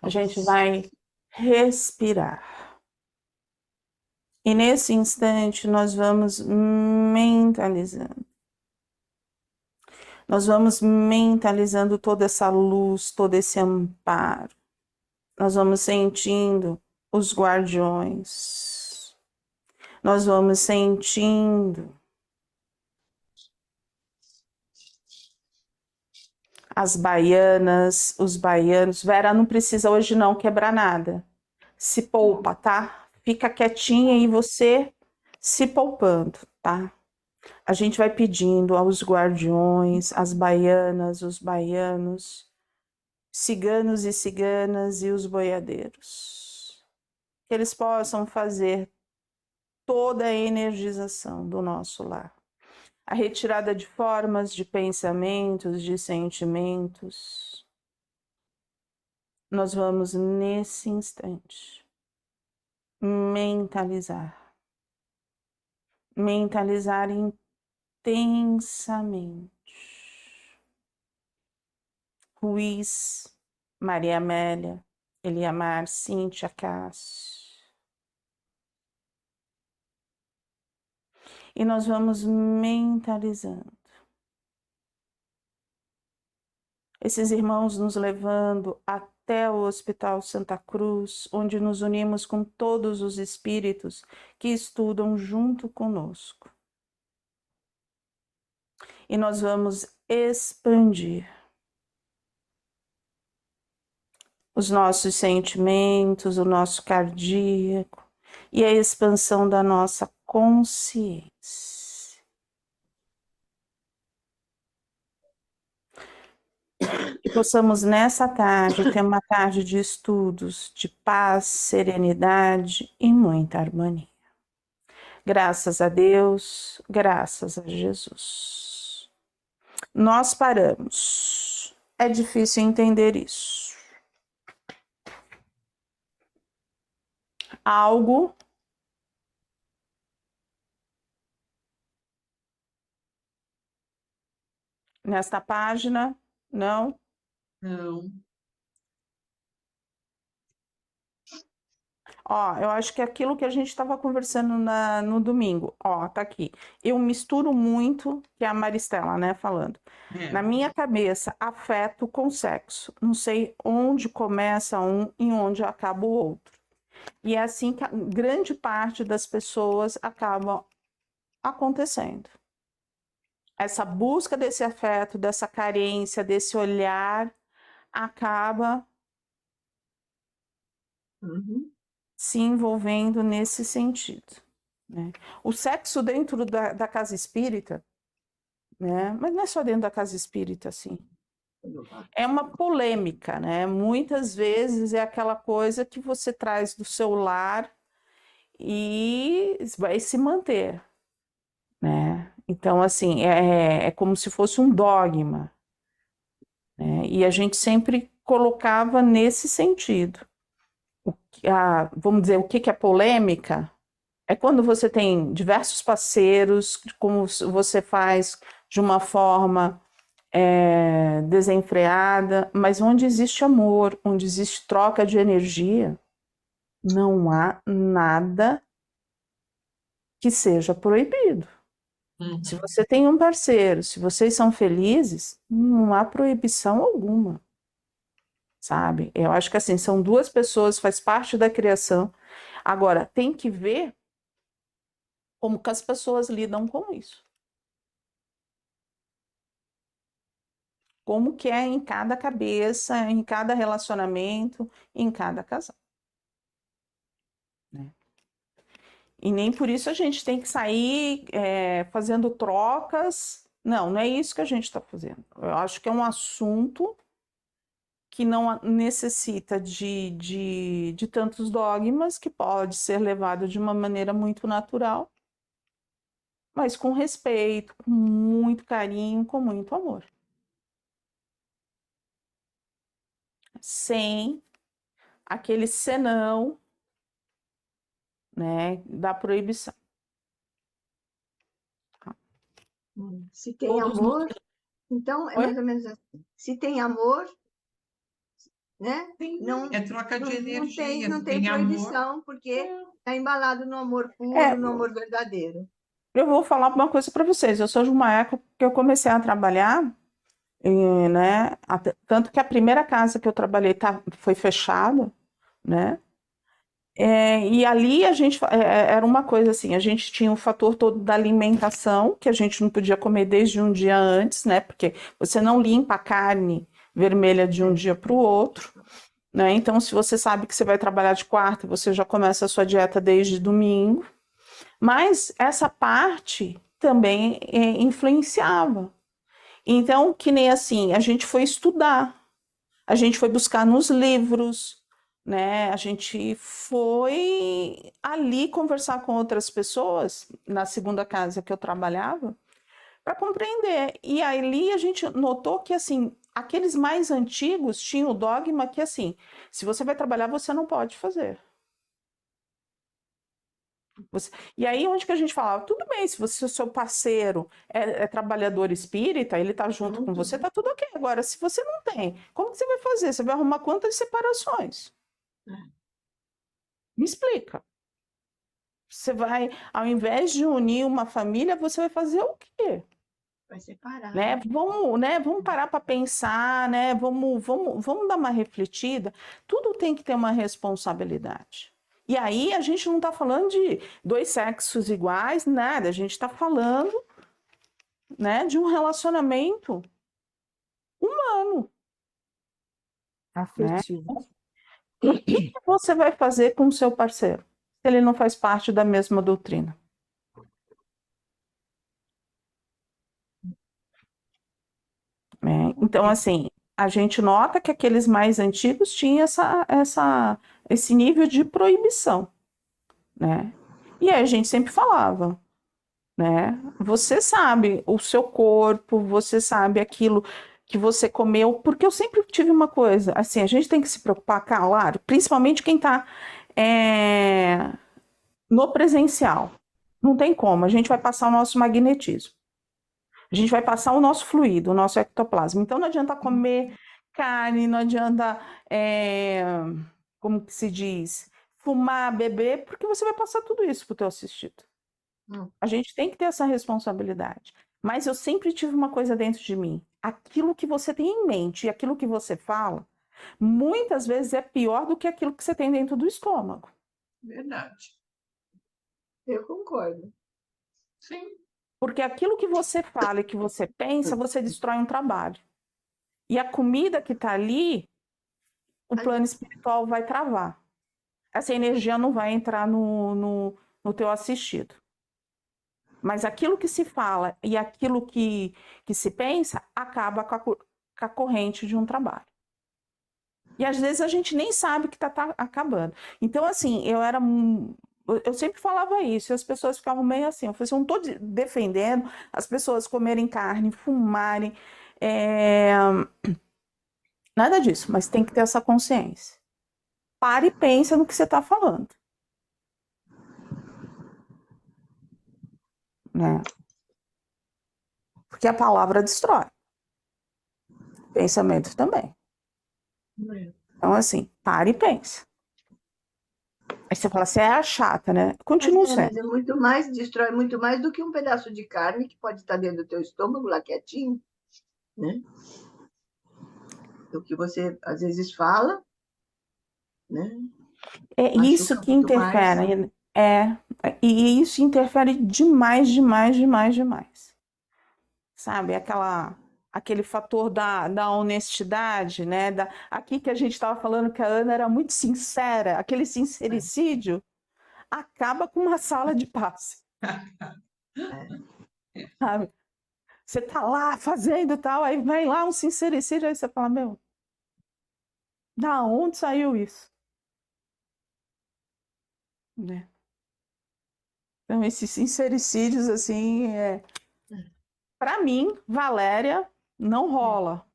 A gente vai respirar. E nesse instante nós vamos mentalizando. Nós vamos mentalizando toda essa luz, todo esse amparo. Nós vamos sentindo os guardiões. Nós vamos sentindo as baianas, os baianos. Vera, não precisa hoje não quebrar nada. Se poupa, tá? Fica quietinha e você se poupando, tá? A gente vai pedindo aos guardiões, as baianas, os baianos, ciganos e ciganas e os boiadeiros, que eles possam fazer toda a energização do nosso lar. A retirada de formas, de pensamentos, de sentimentos. Nós vamos, nesse instante, mentalizar. Mentalizar intensamente. Ruiz, Maria Amélia, Eliamar, Cíntia, Cássio. E nós vamos mentalizando. Esses irmãos nos levando até o Hospital Santa Cruz, onde nos unimos com todos os espíritos que estudam junto conosco. E nós vamos expandir os nossos sentimentos, o nosso cardíaco e a expansão da nossa consciência. Que possamos nessa tarde ter uma tarde de estudos, de paz, serenidade e muita harmonia. Graças a Deus, graças a Jesus. Nós paramos. É difícil entender isso. Algo nesta página, não? Não. Ó, eu acho que é aquilo que a gente estava conversando no domingo. Ó, tá aqui. Eu misturo muito, que é a Maristela, né, falando. Na minha cabeça, afeto com sexo. Não sei onde começa um e onde acaba o outro. E é assim que a grande parte das pessoas acabam acontecendo. Essa busca desse afeto, dessa carência, desse olhar, acaba se envolvendo nesse sentido. Né? O sexo dentro da casa espírita, né? Mas não é só dentro da casa espírita, assim. É uma polêmica, né? Muitas vezes é aquela coisa que você traz do seu lar e vai se manter, né? Então, assim, é como se fosse um dogma, né? E a gente sempre colocava nesse sentido. Vamos dizer, o que é polêmica? É quando você tem diversos parceiros, como você faz de uma forma desenfreada, mas onde existe amor, onde existe troca de energia, não há nada que seja proibido. Se você tem um parceiro, se vocês são felizes, não há proibição alguma, sabe? Eu acho que assim, são duas pessoas, faz parte da criação. Agora, tem que ver como que as pessoas lidam com isso. Como que é em cada cabeça, em cada relacionamento, em cada casal. Né? E nem por isso a gente tem que sair fazendo trocas. Não, não é isso que a gente está fazendo. Eu acho que é um assunto que não necessita de tantos dogmas, que pode ser levado de uma maneira muito natural, mas com respeito, com muito carinho, com muito amor. Sem aquele senão, né, da proibição. Se tem Todos amor, então é Oi? mais ou menos assim. Se tem amor, né? Sim, Não, é troca de energia, não tem tem amor. proibição, porque está embalado no amor puro, É. no amor verdadeiro. Eu vou falar uma coisa para vocês. Eu sou de uma época que eu comecei a trabalhar, né? Tanto que a primeira casa que eu trabalhei foi fechada, né? E ali a gente era uma coisa assim, a gente tinha o fator todo da alimentação, que a gente não podia comer desde um dia antes, né? Porque você não limpa a carne vermelha de um dia para o outro, né? Então, se você sabe que você vai trabalhar de quarta, você já começa a sua dieta desde domingo. Mas essa parte também influenciava. Então, que nem assim, a gente foi estudar, a gente foi buscar nos livros, né? A gente foi ali conversar com outras pessoas, na segunda casa que eu trabalhava, para compreender. E ali a gente notou que, assim, aqueles mais antigos tinham o dogma que, assim, se você vai trabalhar, você não pode fazer. E aí, onde que a gente falava? Tudo bem, se você, o seu parceiro é trabalhador espírita, ele tá junto com você, tá tudo ok. Agora, se você não tem, como que você vai fazer? Você vai arrumar quantas separações? Me explica. Você vai, ao invés de unir uma família, você vai fazer o quê? Vai separar. Né? Vamos parar para pensar, né? Vamos dar uma refletida. Tudo tem que ter uma responsabilidade. E aí a gente não está falando de dois sexos iguais, nada. A gente está falando, né, de um relacionamento humano. Afetivo. O que você vai fazer com o seu parceiro se ele não faz parte da mesma doutrina? Então, assim, a gente nota que aqueles mais antigos tinham esse nível de proibição, né? E aí a gente sempre falava, né? Você sabe o seu corpo, você sabe aquilo que você comeu, porque eu sempre tive uma coisa, assim, a gente tem que se preocupar, claro, principalmente quem está no presencial. Não tem como, a gente vai passar o nosso magnetismo. A gente vai passar o nosso fluido, o nosso ectoplasma. Então não adianta comer carne, não adianta, como que se diz, fumar, beber, porque você vai passar tudo isso para o teu assistido. A gente tem que ter essa responsabilidade. Mas eu sempre tive uma coisa dentro de mim. Aquilo que você tem em mente e aquilo que você fala, muitas vezes é pior do que aquilo que você tem dentro do estômago. Verdade. Eu concordo. Sim. Porque aquilo que você fala e que você pensa, você destrói um trabalho. E a comida que está ali, o plano espiritual vai travar. Essa energia não vai entrar no teu assistido. Mas aquilo que se fala e aquilo que se pensa acaba com a corrente de um trabalho. E às vezes a gente nem sabe que está acabando. Então, assim, eu sempre falava isso, e as pessoas ficavam meio assim. Eu falei assim, eu não estou defendendo as pessoas comerem carne, fumarem, nada disso, mas tem que ter essa consciência. Pare e pensa no que você está falando. Né? Porque a palavra destrói. Pensamento também. Então, assim, pare e pensa. Aí você fala, você é a chata, né? Continua Mas sendo. é muito mais, destrói muito mais do que um pedaço de carne que pode estar dentro do teu estômago, lá quietinho, né? O que você às vezes fala, né? É isso Machuca que muito mais. interfere. E isso interfere demais, demais, demais, demais. Sabe? Aquele fator da honestidade, né? Aqui que a gente estava falando que a Ana era muito sincera, aquele sincericídio acaba com uma sala de passe. Sabe? Você tá lá fazendo tal, aí vai lá um sincericídio, aí você fala, meu, da onde saiu isso? Né? Então, esses sincericídios, assim, para mim, Valéria, não rola.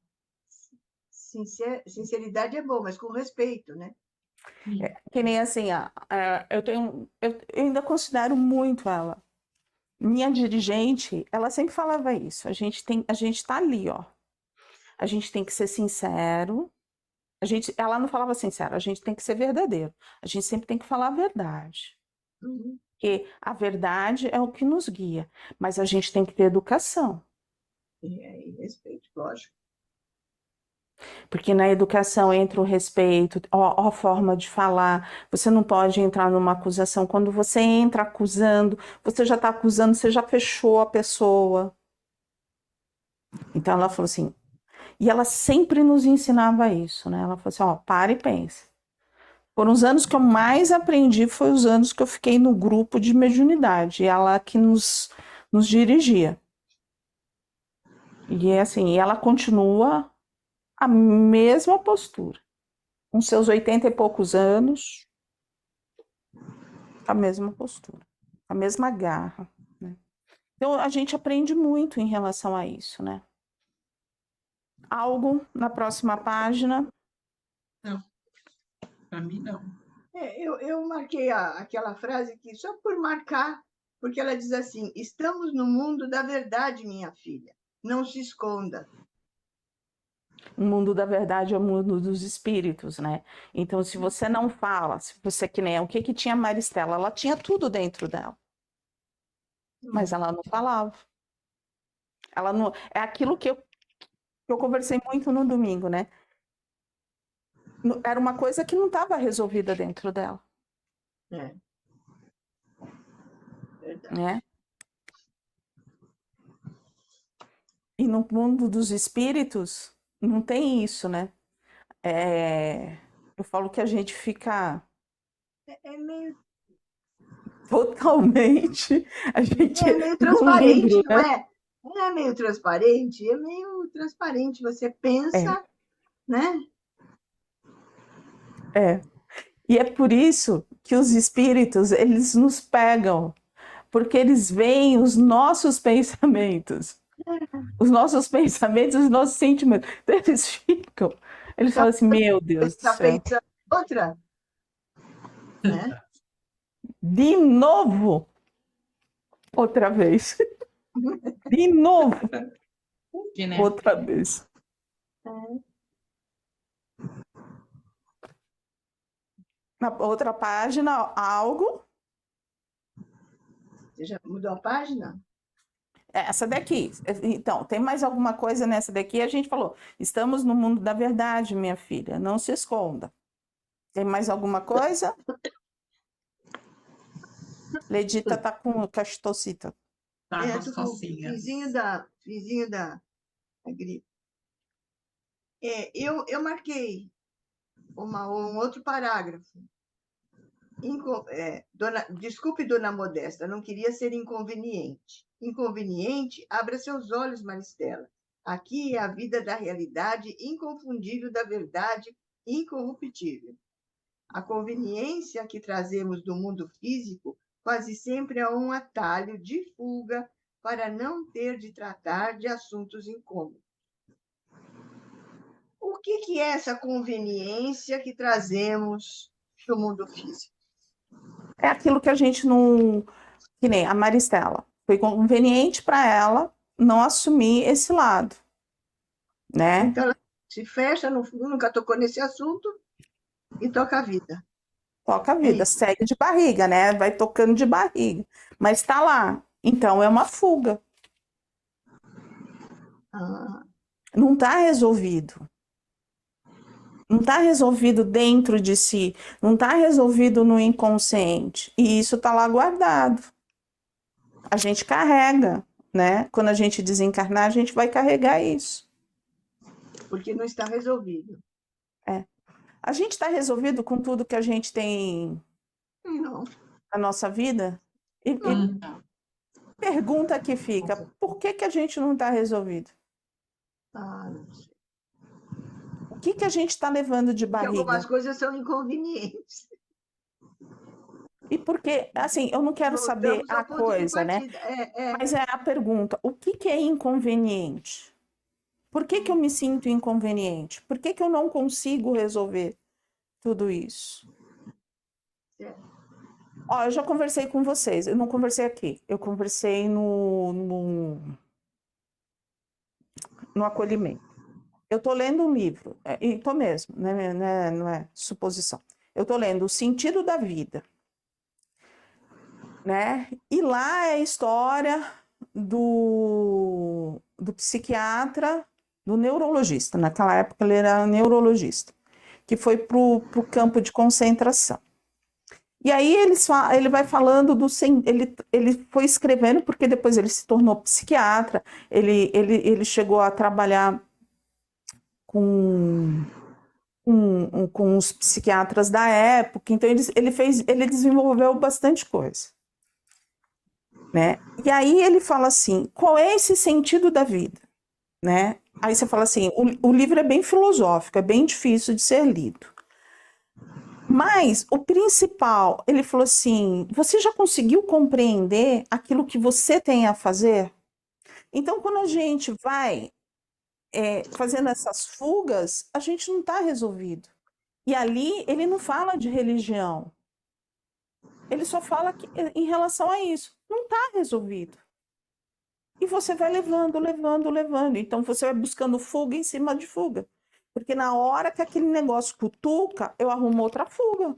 Sinceridade é bom, mas com respeito, né? Que nem assim, eu ainda considero muito ela. Minha dirigente, ela sempre falava isso. A gente tá ali, ó. A gente tem que ser sincero, Ela não falava sincero, a gente tem que ser verdadeiro. A gente sempre tem que falar a verdade. Uhum. Porque a verdade é o que nos guia. Mas a gente tem que ter educação. E respeito, lógico. Porque na educação entra o respeito, a forma de falar. Você não pode entrar numa acusação. Quando você entra acusando, você já está acusando, você já fechou a pessoa. Então ela falou assim, e ela sempre nos ensinava isso, né? Ela falou assim, ó, para e pense. Foram os anos que eu mais aprendi, foi os anos que eu fiquei no grupo de mediunidade. E ela que nos dirigia. E é assim, ela continua a mesma postura. Com seus 80 e poucos anos, a mesma postura, a mesma garra, né? Então a gente aprende muito em relação a isso, né? Algo na próxima página. Não, para mim não. Eu marquei aquela frase aqui só por marcar, porque ela diz assim: estamos no mundo da verdade, minha filha. Não se esconda. O mundo da verdade é o mundo dos espíritos, né? Então, se você não fala, se você que nem o que tinha a Maristela, ela tinha tudo dentro dela, mas ela não falava. Ela não, é aquilo que eu conversei muito no domingo, né? Era uma coisa que não estava resolvida dentro dela, É. Verdade. né? E no mundo dos espíritos não tem isso, né? Eu falo que a gente fica É meio, totalmente, a gente é meio no transparente, livro, não né? é? Não é meio transparente? É meio transparente. Você pensa, né? É. E é por isso que os espíritos, eles nos pegam, porque eles veem os nossos pensamentos. Os nossos pensamentos, os nossos sentimentos. Então, eles falam assim, meu Deus do Está céu, pensando outra, né? de novo, outra vez, de novo, Que, né? outra vez. Na outra página, algo, Você já mudou a página? essa daqui. Então, tem mais alguma coisa nessa daqui? A gente falou, estamos no mundo da verdade, minha filha, não se esconda. Tem mais alguma coisa? Ledita tá com castocita. Tá com as Tô com o calcinhas. vizinho da gripe. Eu marquei um outro parágrafo. Desculpe, dona Modesta, não queria ser inconveniente. Inconveniente, abra seus olhos, Maristela. Aqui é a vida da realidade inconfundível da verdade incorruptível. A conveniência que trazemos do mundo físico quase sempre é um atalho de fuga para não ter de tratar de assuntos incômodos. O que é essa conveniência que trazemos do mundo físico? É aquilo que a gente não. Que nem a Maristela. Foi conveniente para ela não assumir esse lado, né? Então, ela se fecha, nunca tocou nesse assunto e toca a vida. Toca a É vida, isso. segue de barriga, né? Vai tocando de barriga. Mas tá lá. Então é uma fuga. Ah, Não tá resolvido. Não tá resolvido dentro de si. Não tá resolvido no inconsciente. E isso tá lá guardado. A gente carrega, né? Quando a gente desencarnar, a gente vai carregar isso. porque não está resolvido. A gente está resolvido com tudo que a gente tem Não. na nossa vida? E Não. pergunta que fica, por que a gente não está resolvido? Não sei. O que a gente está levando de Porque algumas barriga? coisas são inconvenientes. E porque, assim, eu não quero saber Voltamos ao a ponto de coisa, né? partida. Mas é a pergunta, o que é inconveniente? Por que eu me sinto inconveniente? Por que eu não consigo resolver tudo isso? Ó, eu já conversei com vocês, eu não conversei aqui, eu conversei no acolhimento. Eu estou lendo um livro, e estou mesmo, não é suposição. Eu estou lendo O Sentido da Vida, né? E lá é a história do psiquiatra, do neurologista. Naquela época ele era neurologista, que foi para o campo de concentração. E aí ele vai falando ele foi escrevendo, porque depois ele se tornou psiquiatra, ele chegou a trabalhar com os psiquiatras da época, então ele desenvolveu bastante coisa, né? E aí ele fala assim, qual é esse sentido da vida, né? Aí você fala assim, o livro é bem filosófico, é bem difícil de ser lido. Mas o principal, ele falou assim, você já conseguiu compreender aquilo que você tem a fazer? Então, quando a gente vai fazendo essas fugas, a gente não está resolvido. E ali ele não fala de religião. Ele só fala em relação a isso. Não está resolvido. E você vai levando, levando, levando. Então você vai buscando fuga em cima de fuga. Porque na hora que aquele negócio cutuca, eu arrumo outra fuga.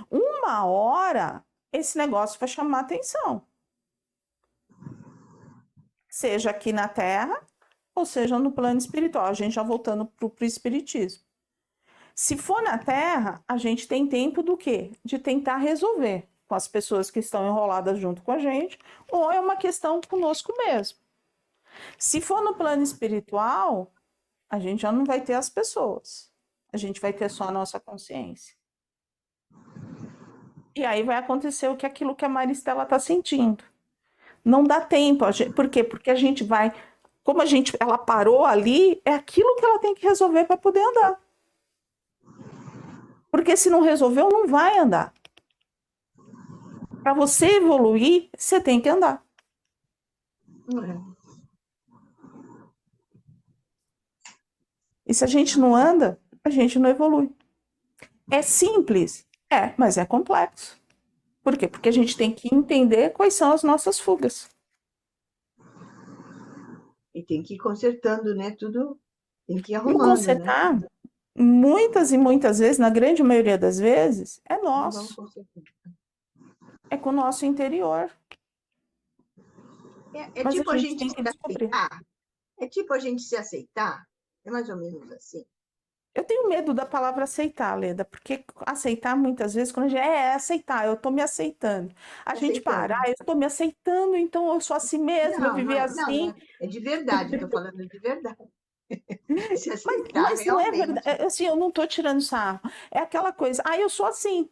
Uma hora, esse negócio vai chamar atenção. Seja aqui na Terra, ou seja no plano espiritual. A gente já voltando para o espiritismo. Se for na Terra, a gente tem tempo do quê? De tentar resolver com as pessoas que estão enroladas junto com a gente, ou é uma questão conosco mesmo. Se for no plano espiritual, a gente já não vai ter as pessoas. A gente vai ter só a nossa consciência. E aí vai acontecer aquilo que a Maristela está sentindo. Não dá tempo. Por quê? Porque a gente vai... Como ela parou ali, é aquilo que ela tem que resolver para poder andar. Porque se não resolveu, não vai andar. Para você evoluir, você tem que andar. E se a gente não anda, a gente não evolui. É simples? É, mas é complexo. Por quê? Porque a gente tem que entender quais são as nossas fugas. E tem que ir consertando, né? Tudo tem que ir E o arrumando, consertar, né? muitas e muitas vezes, na grande maioria das vezes, é Vamos nosso. consertar. É com o nosso interior. É Mas a tipo a gente gente tem se que descobrir. aceitar. É tipo a gente se aceitar. É mais ou menos assim. Eu tenho medo da palavra aceitar, Leda, porque aceitar muitas vezes, quando a gente aceitar, eu estou me aceitando. A gente para, Aceitando. eu estou me aceitando, então eu sou assim mesmo, eu Não, vivi não, assim. é de verdade, estou falando de verdade. Se Mas, aceitar mas não é verdade, realmente. assim, eu não estou tirando sarro. É aquela coisa, eu sou assim.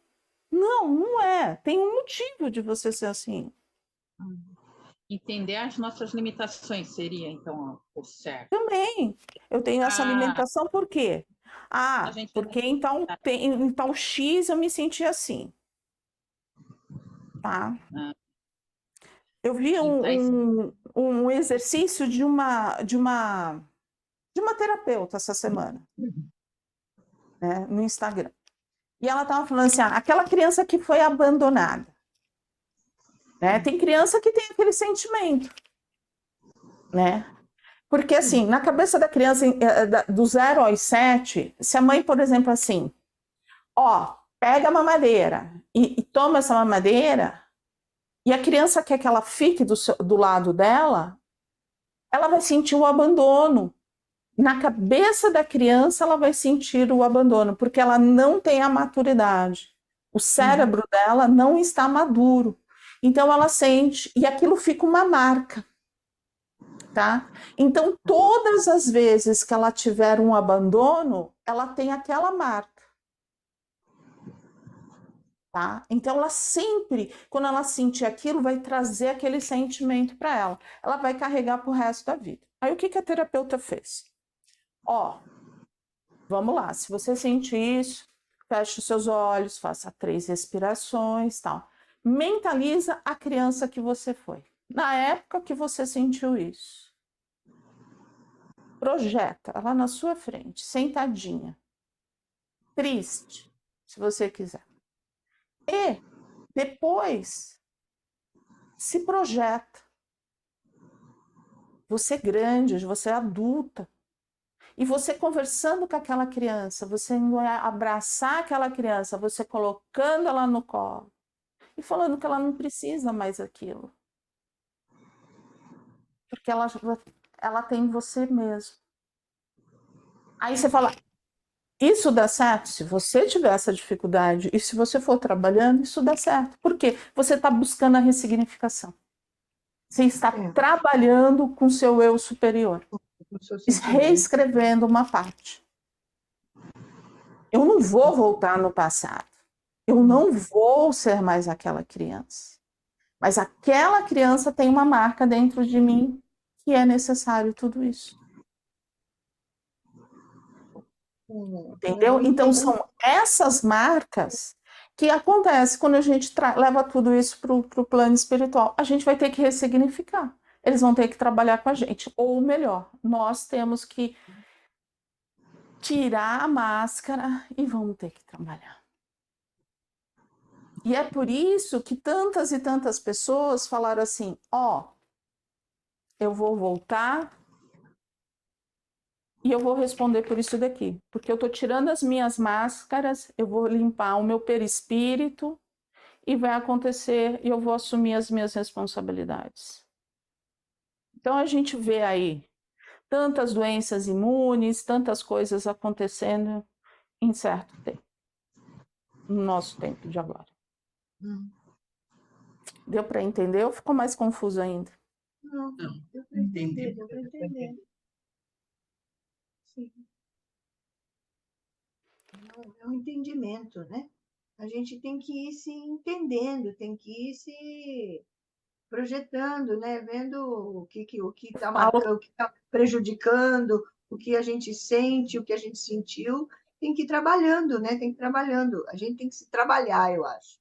Não, não é. Tem um motivo de você ser assim. Entender as nossas limitações seria, então, o certo. Também. Eu tenho essa alimentação por quê? A gente Porque em tal X eu me senti assim, tá? Eu vi um exercício de uma terapeuta essa semana, né, no Instagram. E ela estava falando assim, aquela criança que foi abandonada. Né? Tem criança que tem aquele sentimento, né? Porque, assim, na cabeça da criança, do 0 aos 7, se a mãe, por exemplo, assim, pega a mamadeira e toma essa mamadeira, e a criança quer que ela fique do lado dela, ela vai sentir o abandono. Na cabeça da criança, ela vai sentir o abandono, porque ela não tem a maturidade. O cérebro dela não está maduro. Então, ela sente, e aquilo fica uma marca. Tá? Então, todas as vezes que ela tiver um abandono, ela tem aquela marca. Tá? Então, ela sempre, quando ela sentir aquilo, vai trazer aquele sentimento para ela. Ela vai carregar para o resto da vida. Aí, o que a terapeuta fez? Vamos lá, se você sentir isso, feche os seus olhos, faça 3 respirações, tal. Mentaliza a criança que você foi, na época que você sentiu isso. Projeta ela na sua frente, sentadinha, triste, se você quiser. E depois se projeta você grande, hoje você é adulta. E você conversando com aquela criança, você indo abraçar aquela criança, você colocando ela no colo e falando que ela não precisa mais daquilo. Porque ela tem você mesmo. Aí você fala, isso dá certo? Se você tiver essa dificuldade e se você for trabalhando, isso dá certo. Por quê? Você está buscando a ressignificação. Você está trabalhando com o seu eu superior. Reescrevendo uma parte. Eu não vou voltar no passado. Eu não vou ser mais aquela criança. Mas aquela criança tem uma marca dentro de mim que é necessário tudo isso. Entendeu? Então são essas marcas que acontecem quando a gente leva tudo isso para o plano espiritual. A gente vai ter que ressignificar. Eles vão ter que trabalhar com a gente. Ou melhor, nós temos que tirar a máscara e vamos ter que trabalhar. E é por isso que tantas e tantas pessoas falaram assim, eu vou voltar e eu vou responder por isso daqui. Porque eu estou tirando as minhas máscaras, eu vou limpar o meu perispírito e vai acontecer e eu vou assumir as minhas responsabilidades. Então a gente vê aí tantas doenças imunes, tantas coisas acontecendo em certo tempo. No nosso tempo de agora. Deu para entender ou ficou mais confuso ainda? Não, deu para entender, deu para entender. Sim. É um entendimento, né? A gente tem que ir se entendendo, tem que ir se projetando, né? Vendo o que está marcando, o que está prejudicando, o que a gente sente, o que a gente sentiu, tem que ir trabalhando, né? Tem que ir trabalhando. A gente tem que se trabalhar, eu acho.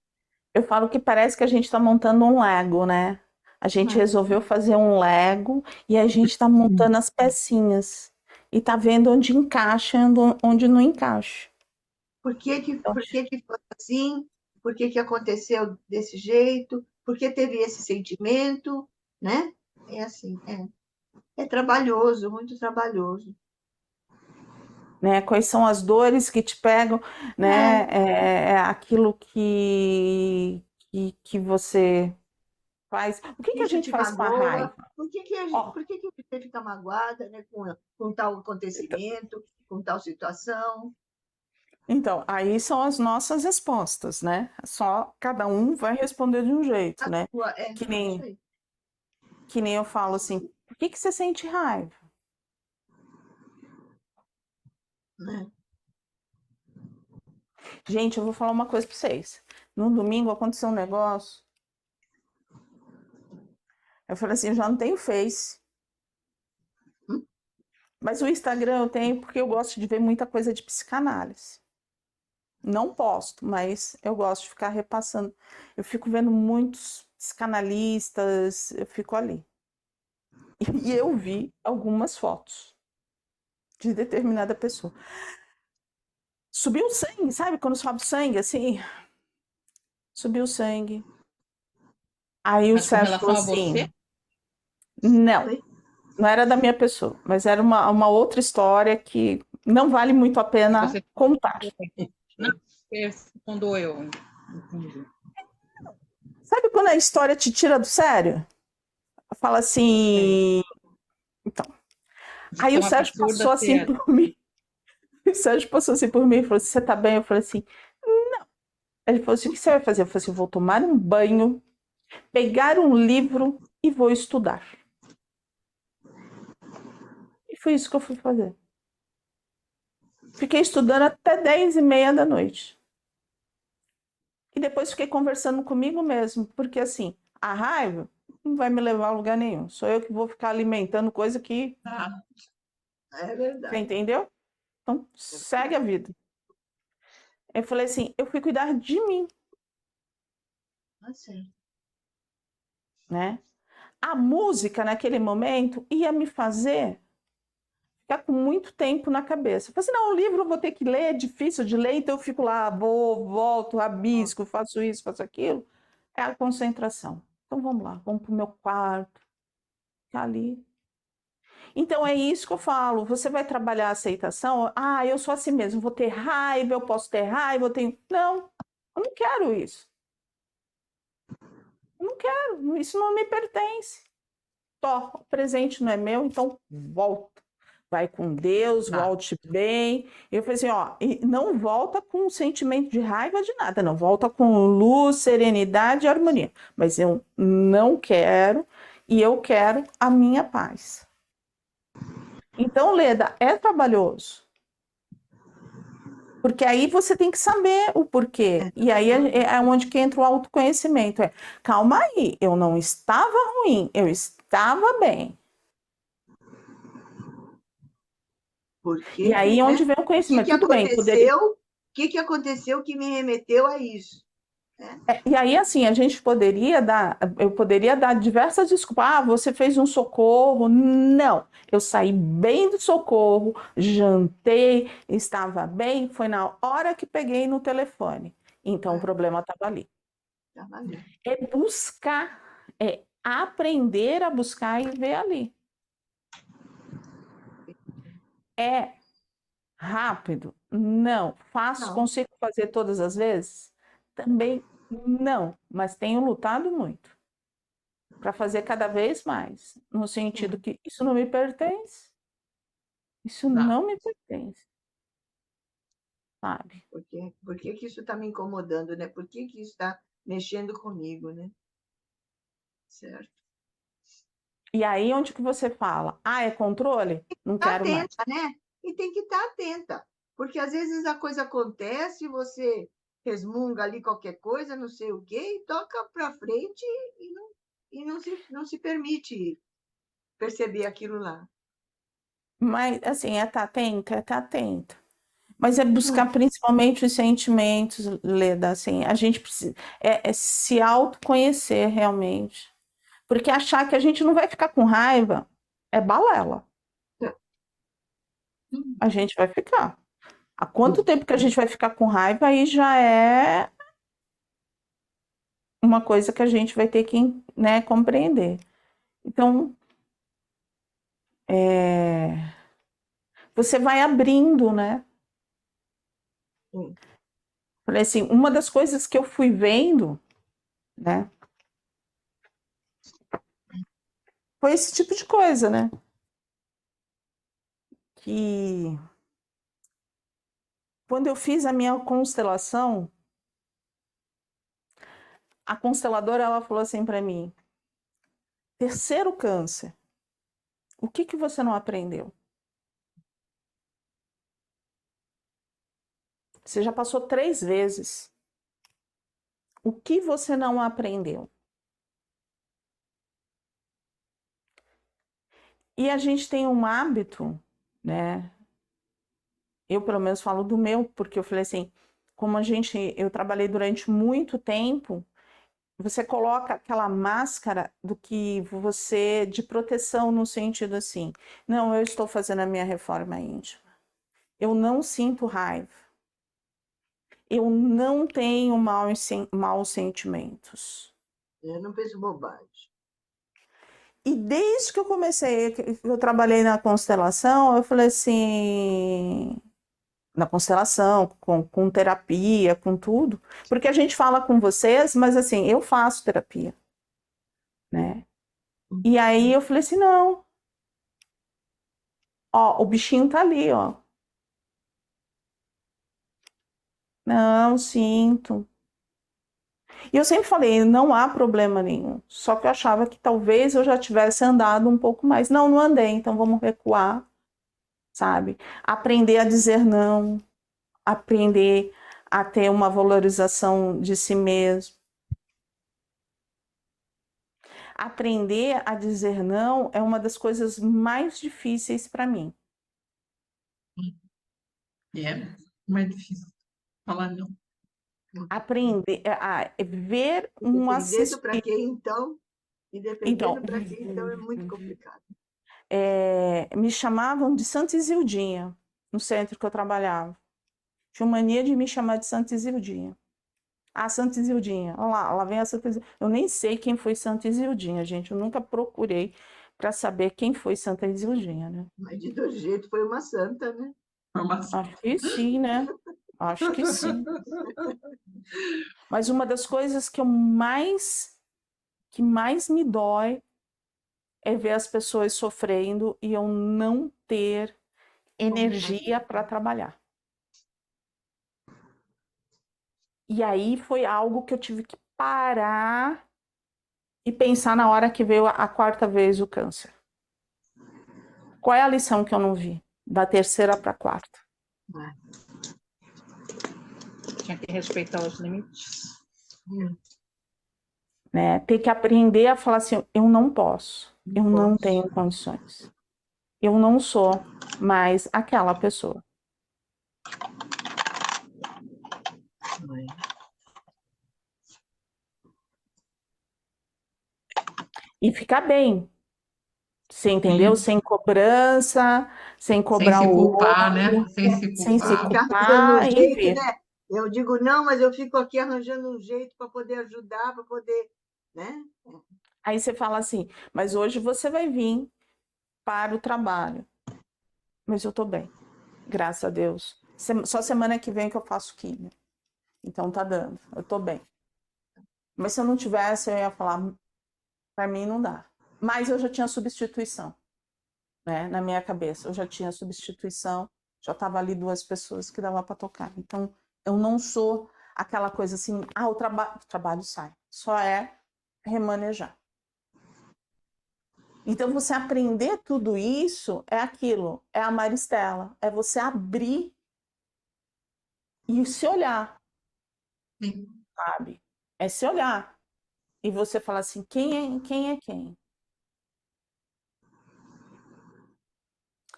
Eu falo que parece que a gente está montando um Lego, né? A gente resolveu fazer um Lego e a gente está montando as pecinhas. E tá vendo onde encaixa e onde não encaixa. Por que foi assim? Por que aconteceu desse jeito? Por que teve esse sentimento? Né? É assim, é trabalhoso, muito trabalhoso. Né? Quais são as dores que te pegam, né? É aquilo que você faz. O que a gente faz com a raiva? Por que você fica magoada, né, com tal acontecimento, com tal situação? Então, aí são as nossas respostas, né? Só cada um vai responder de um jeito, né? Que nem eu falo assim, por que você sente raiva? Gente, eu vou falar uma coisa para vocês. No domingo aconteceu um negócio. Eu falei assim, eu já não tenho Face. Mas o Instagram eu tenho porque eu gosto de ver muita coisa de psicanálise. Não posto, mas eu gosto de ficar repassando. Eu fico vendo muitos psicanalistas, eu fico ali. E eu vi algumas fotos de determinada pessoa. Subiu o sangue, sabe quando sobe o sangue, assim? Subiu o sangue. Aí o Sérgio falou assim, não era da minha pessoa, mas era uma outra história que não vale muito a pena contar. Não, quando eu entendi. Sabe quando a história te tira do sério? Fala assim... Então. Aí o Sérgio passou assim por mim. O Sérgio passou assim por mim e falou assim, você tá bem? Eu falei assim, não. Ele falou assim, o que você vai fazer? Eu falei assim, vou tomar um banho, pegar um livro e vou estudar. E foi isso que eu fui fazer. Fiquei estudando até 10h30 da noite. E depois fiquei conversando comigo mesmo, porque assim, a raiva não vai me levar a lugar nenhum. Sou eu que vou ficar alimentando coisa que... É verdade. Você entendeu? Então, segue a vida. Eu falei assim, eu fui cuidar de mim. Sim. Né? A música, naquele momento, ia me fazer ficar com muito tempo na cabeça. Eu falei assim, não, o livro eu vou ter que ler, é difícil de ler, então eu fico lá, volto, rabisco, faço isso, faço aquilo. É a concentração. Então vamos lá, vamos para o meu quarto, ficar ali. Então é isso que eu falo. Você vai trabalhar a aceitação. Ah, eu sou assim mesmo, vou ter raiva, eu posso ter raiva, eu tenho. Não, eu não quero isso. Eu não quero, isso não me pertence. Tó, o presente não é meu, então volta. Vai com Deus, Tá. volte bem. Eu falei assim, ó, e não volta com um sentimento de raiva de nada, não. Volta com luz, serenidade e harmonia. Mas eu não quero e eu quero a minha paz. Então, Leda, é trabalhoso. Porque aí você tem que saber o porquê. E aí é onde que entra o autoconhecimento. É, calma aí, eu não estava ruim, eu estava bem. Por E que, aí é onde vem o o que, conhecimento. que Tudo bem, poderia. aconteceu? O que, que aconteceu que me remeteu a isso? Né? E aí, assim, eu poderia dar diversas desculpas. Ah, você fez um socorro. Não, eu saí bem do socorro, jantei, estava bem, foi na hora que peguei no telefone. Então, o problema estava ali. Tá valendo. É buscar, é aprender a buscar e ver ali. É rápido? Não. Faço, Não. consigo fazer todas as vezes? Também não, mas tenho lutado muito para fazer cada vez mais, no sentido que isso não me pertence, isso Tá. não me pertence, sabe? Por que, que isso está me incomodando, né? Por que, que isso está mexendo comigo, né? Certo. E aí onde que você fala, ah, é controle? Não Tá quero mais. atenta, né? E tem que estar atenta, porque às vezes a coisa acontece, você resmunga ali qualquer coisa, não sei o quê, e toca para frente não se permite perceber aquilo lá. Mas, assim, é estar atenta, é estar atenta. Mas é buscar principalmente os sentimentos, Leda, assim, a gente precisa, é se autoconhecer realmente. Porque achar que a gente não vai ficar com raiva é balela. A gente vai ficar. Há quanto tempo que a gente vai ficar com raiva aí já é uma coisa que a gente vai ter que, né, compreender. Então, você vai abrindo, né? Falei assim, uma das coisas que eu fui vendo, né, foi esse tipo de coisa, né? Que quando eu fiz a minha constelação, a consteladora ela falou assim para mim: terceiro câncer, o que que você não aprendeu? Você já passou 3 vezes. O que você não aprendeu? E a gente tem um hábito, né? Eu, pelo menos, falo do meu, porque eu falei assim, eu trabalhei durante muito tempo, você coloca aquela máscara do que você, de proteção no sentido assim, não, eu estou fazendo a minha reforma íntima. Eu não sinto raiva. Eu não tenho maus sentimentos. Eu não penso bobagem. E desde que eu comecei, que eu trabalhei na constelação, eu falei assim, na constelação, com terapia, com tudo, porque a gente fala com vocês, mas assim, eu faço terapia, né? E aí eu falei assim, não, ó, o bichinho tá ali, ó. Não, sinto. E eu sempre falei, não há problema nenhum. Só que eu achava que talvez eu já tivesse andado um pouco mais. Não, não andei, então vamos recuar, sabe? Aprender a dizer não, aprender a ter uma valorização de si mesmo. Aprender a dizer não é uma das coisas mais difíceis para mim. É mais difícil falar não. Aprender a ver um Dependendo para assistir. quem, então, e Então, dependendo para quem, então, é muito complicado. me chamavam de Santa Isildinha, no centro que eu trabalhava. Tinha mania de me chamar de Santa Isildinha. Ah, Santa Isildinha, olha lá vem a Santa Isildinha. Eu nem sei quem foi Santa Isildinha, gente, eu nunca procurei para saber quem foi Santa Isilginha, né? Mas de todo jeito foi uma santa, né? Acho que sim, né? Acho que sim. Mas uma das coisas que mais me dói é ver as pessoas sofrendo e eu não ter energia para trabalhar. E aí foi algo que eu tive que parar e pensar na hora que veio a quarta vez o câncer. Qual é a lição que eu não vi? Da terceira para a quarta. Tinha que respeitar os limites. Né? Ter que aprender a falar assim, eu não posso, eu não tenho condições. Eu não sou mais aquela pessoa. E ficar bem. Você entendeu? Sim. Sem cobrança, sem cobrar Sem se o culpar, né? outro, Sem se sem se culpar. Ficar arranjando um culpar e jeito, ver. né? Eu digo não, mas eu fico aqui arranjando um jeito para poder ajudar, para poder, né? Aí você fala assim, mas hoje você vai vir para o trabalho. Mas eu tô bem, graças a Deus. Só semana que vem que eu faço químio. Então tá dando, eu tô bem. Mas se eu não tivesse, eu ia falar, para mim não dá. Mas eu já tinha substituição, né? Na minha cabeça, eu já tinha substituição, já estava ali 2 pessoas que dava para tocar. Então, eu não sou aquela coisa assim, o trabalho sai. Só é remanejar. Então, você aprender tudo isso é aquilo, é a Maristela, é você abrir e se olhar, Sim. sabe? É se olhar. E você falar assim, quem é quem?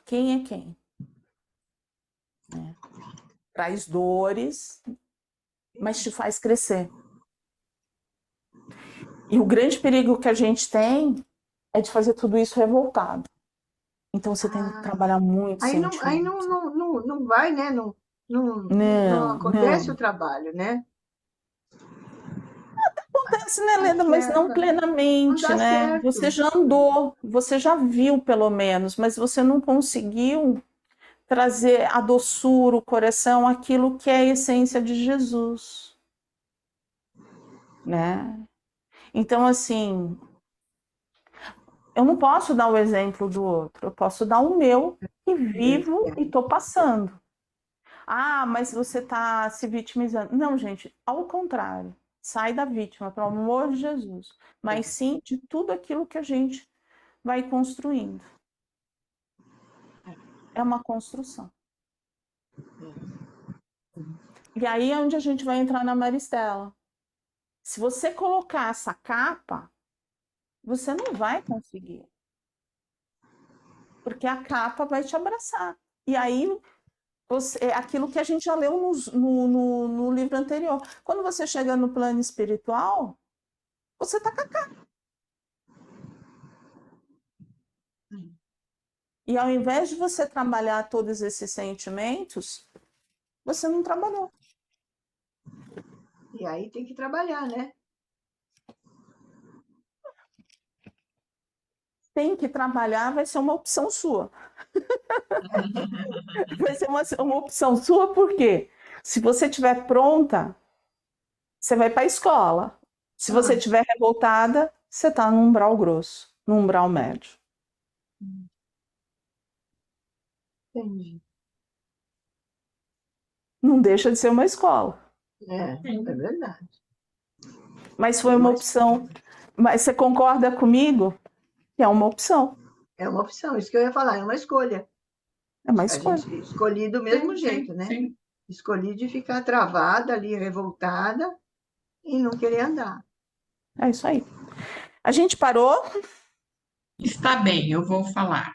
Quem é quem? Né? Traz dores, mas te faz crescer. E o grande perigo que a gente tem é de fazer tudo isso revoltado. Então você tem que trabalhar muito Aí não sentimento. não vai, né? Não acontece o trabalho, né? Acontece, né, Leda? Tá Mas não certo. Não plenamente, dá né? certo. Você já andou, você já viu pelo menos, mas você não conseguiu trazer a doçura, o coração, aquilo que é a essência de Jesus, né? Então, assim, eu não posso dar o exemplo do outro, eu posso dar o meu, que vivo e estou passando. Mas você está se vitimizando. Não, gente, ao contrário. Sai da vítima, pelo amor de Jesus. Mas sim de tudo aquilo que a gente vai construindo. É uma construção. E aí é onde a gente vai entrar na Maristela. Se você colocar essa capa, você não vai conseguir. Porque a capa vai te abraçar. E aí, aquilo que a gente já leu no livro anterior. Quando você chega no plano espiritual, você está com a capa. E ao invés de você trabalhar todos esses sentimentos, você não trabalhou. E aí tem que trabalhar, né? Tem que trabalhar, vai ser uma opção sua. Vai ser uma opção sua, por quê? Se você estiver pronta, você vai para a escola. Se você estiver revoltada, você está no umbral grosso, no umbral médio. Entendi. Não deixa de ser uma escola. É verdade. Mas foi uma opção. Mas você concorda comigo que é uma opção? É uma opção, isso que eu ia falar, é uma escolha. É uma A escolha. gente escolhi do mesmo jeito, né? Sim. Escolhi de ficar travada ali, revoltada e não querer andar. É isso aí. A gente parou. Está bem, eu vou falar.